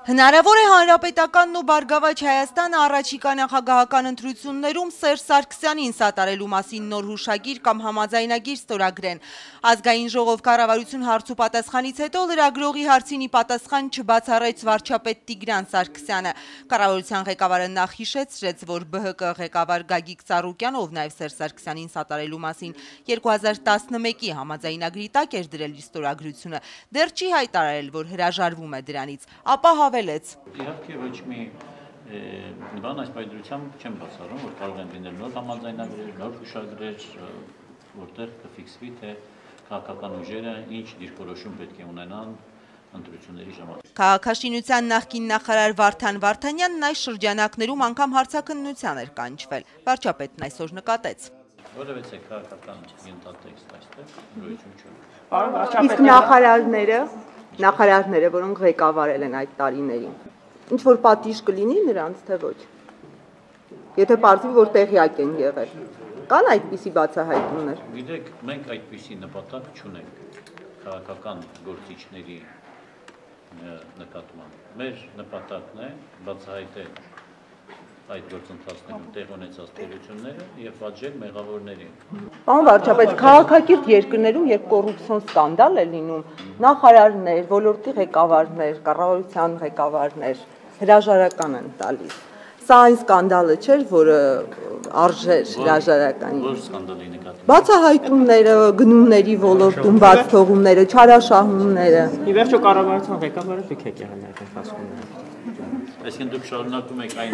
Հնարավոր է Հանրապետականն ու Բարգավաճ Հայաստանը առաջիկա նախագահական ընտրություններում Սերժ Սարգսյանին սատարելու մասին նոր հուշագիր կամ համաձայնագիր ստորագրեն։ Ազգային ժողով կառավարություն հարցու պատասխանից հետո լրագրողի հարցին ի պատասխան չբացառեց վարչապետ Տիգրան Սարգսյանը։ Կառավարության ղեկավարը նախ հիշեցրեց, որ ԲՀԿ ղեկավար Գագիկ Ծառուկյանն, ով նաև Սերժ Սարգսյանին սատարելու մասին 2011-ի համաձայնագրի տակ էր դրել իր ստորագրությունը, դեռ չի հայտարարել, որ հրաժարվում է դրանից, ապա Իհարկե ոչ մի բան այս պայծրությամբ չեմ բացառում, որ կարող են լինել նոր համաձայնագրեր, նոր հուշագրեր, որտեղ կֆիքսվի, թե քաղաքական ուժերը ինչ դիրքորոշում պետք է ունենան ընտրությունների ժամանակ։ Քաղաքաշինության նախկին նախարար Վարդան Վարդանյանն այս շրջանակներում անգամ հարցաքննության էր կանչվել։ Վարչապետն այսօր նկատեց. Որևէ քաղաքական ենթատեքստ այստեղ գոյություն չունի։ Իսկ նախարարները, որոնք ղեկավարել են այդ տարիներին, ինչ որ պատիժ կլինի նրանց, թե ոչ։ Եթե պարզվի, որ տեղյակ են եղել։ Կան այդպիսի բացահայտումներ։ Գիտեք, մենք այդպիսի նպատակ չունենք քաղաքական գործիչների նկատմամբ։ Մեր նպատակն է բացահայտել այդ գործընթացներում տեղ ունեցած տերությունները եւ պատժել մեղավորներին։ Պարոն վարչապետ, քաղաքակիրթ երկրներում, երբ կոռուպցիոն սկանդալ է լինում, նախարարներ, ոլորտի ղեկավարներ, կառավարության ղեկավարներ հրաժարական են տալիս։ Սա այն սկանդալը չէր, որը արժեր հրաժարականի։ Որ սկանդալի նկատմամբ։ Բացահայտումները, գնումների ոլորտում բաց թողումները, չարաշահումները։ Ի վերջո կառավարության ղեկավարը դուք եք եղել այդ ընթացքում։ Այսինքն դուք շարունակում եք այն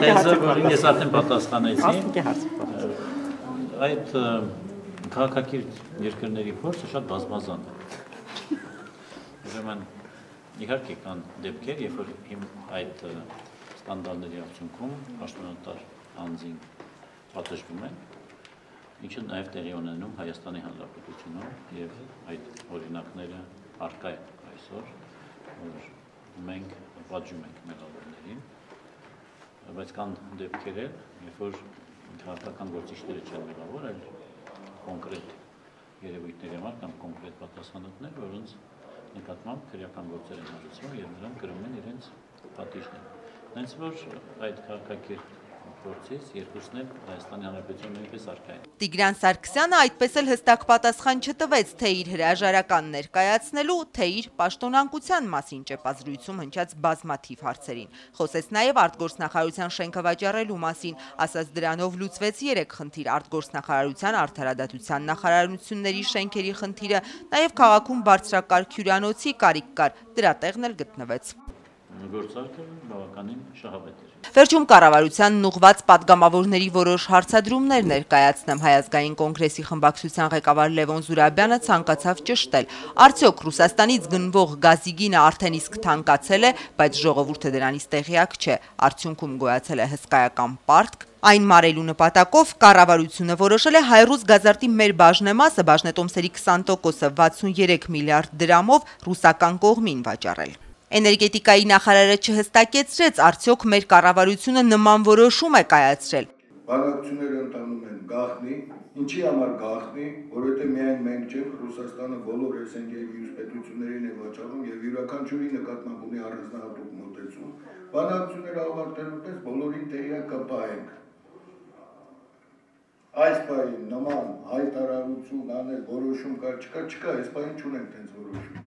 թեզը, որին ես արդեն պատասխանեցի։ Այդ քաղաքակիրթ երկրների փորձը շատ բազմազան է։ Ուրեմն իհարկե կան դեպքեր, երբ որ այդ սկանդալների արդյունքում պաշտոնատար անձին պատժվում են, ինչը նաև տեղի ունենում Հայաստանի Հանրապետությունում եւ այդ օրինակները առկա են այսօր, որ մենք պատժում ենք մեղավորներին, բայց կան դեպքեր, երբ որ քաղաքական գործիչները չեն մեղավոր, այլ կոնկրետ երևույթների համար կամ կոնկրետ պատասխանատուներ, որոնց նկատմամբ քրեական գործեր են հարուցվում եւ նրանք կրում են իրենց պատիժները։ Հենց որ այդ քաղաքակիրթ փորձից երկուսն էլ Հայաստանի Հանրապետությունում նույնպես առկա են։ Տիգրան Սարգսյանը այդպես էլ հստակ պատասխան չտվեց թե իր հրաժարական ներկայացնելու, թե իր պաշտոնանկության մասին ճեպազրույցում հնչած բազմաթիվ հարցերին։ Խոսեց նաև արտգործնախարարության շենքը վաճառելու մասին, ասաց դրանով լուծվեց 3 խնդիր՝ արտգործնախարարության, արդարադատության նախարարությունների շենքերի խնդիրը, նաև քաղաքում բարձրակարգ հյուրանոցի կարիք կար, դրա տեղն էլ գտնվեց։ Գործարքը բավականին շահավետ էր։ Վերջում կառավարությանն ուղղված պատգամավորների որոշ հարցադրումներ ներկայացնեմ։ Հայ ազգային կոնգրեսի խմբակցության ղեկավար Լևոն Զուրաբյանը ցանկացավ ճշտել. արդյոք Ռուսաստանից գնվող գազի գինը արդեն իսկ թանկացել է, բայց ժողովուրդը դրանից տեղյակ չէ, արդյունքում գոյացել է հսկայական պարտք։ Այն մարելու նպատակով կառավարությունը որոշել է Հայրուզ գազարտի մեր բաժնեմասը, բաժնետոմսերի 20%-ը 63 միլիարդ դրամով ռուսական կողմին վաճառել։ Էներգետիկայի նախարարը չհստակեցրեց, արդյոք մեր կառավարությունը նման որոշում է կայացրել։ Բանակցությունները ընթանում են գաղտնի, ինչի համար գաղտնի, որովհետև միայն մենք չենք, Ռուսաստանը բոլոր ՍՆԳ-ի մյուս պետություններին է վաճառում եւ յուրաքանչյուրի նկատմամբ ունի առանձնահատուկ մոտեցում։ Բանակցությունները ավարտելու պես բոլորին տեղյակ կպահենք։ Այս պահին նման հայտարարություն անել, որոշում կա, չկա, այս պահին չունենք տենց որոշում։